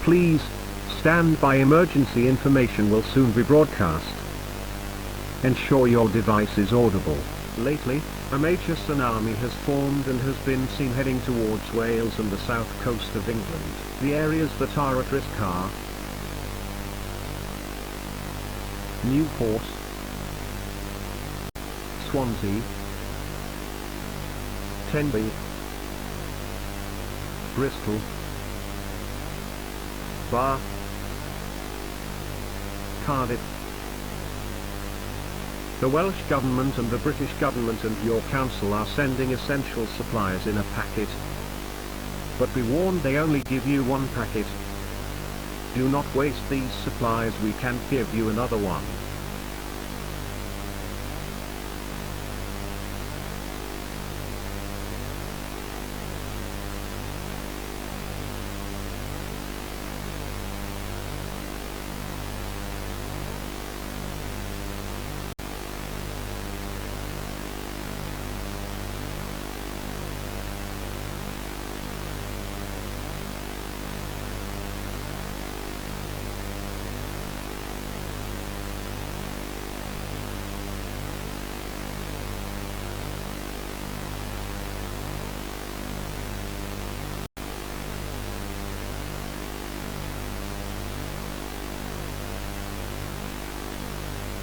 Please, stand by. Emergency information will soon be broadcast. Ensure your device is audible. Lately, a major tsunami has formed and has been seen heading towards Wales and the south coast of England. The areas that are at risk are Newport, Swansea, Tenby, Bristol, Bath, Cardiff. The Welsh Government and the British Government and your council are sending essential supplies in a packet. But be warned, they only give you one packet. Do not waste these supplies, we can't give you another one.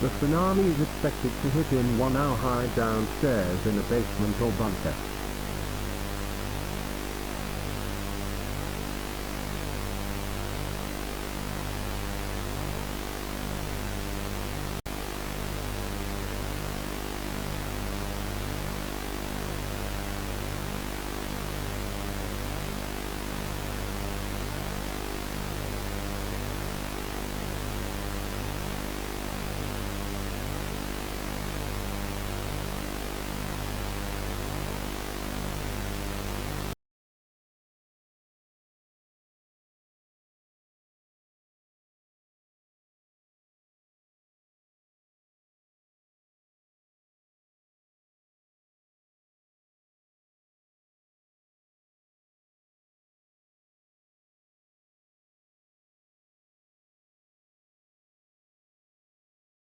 The tsunami is expected to hit in 1 hour high downstairs in a basement or bunker.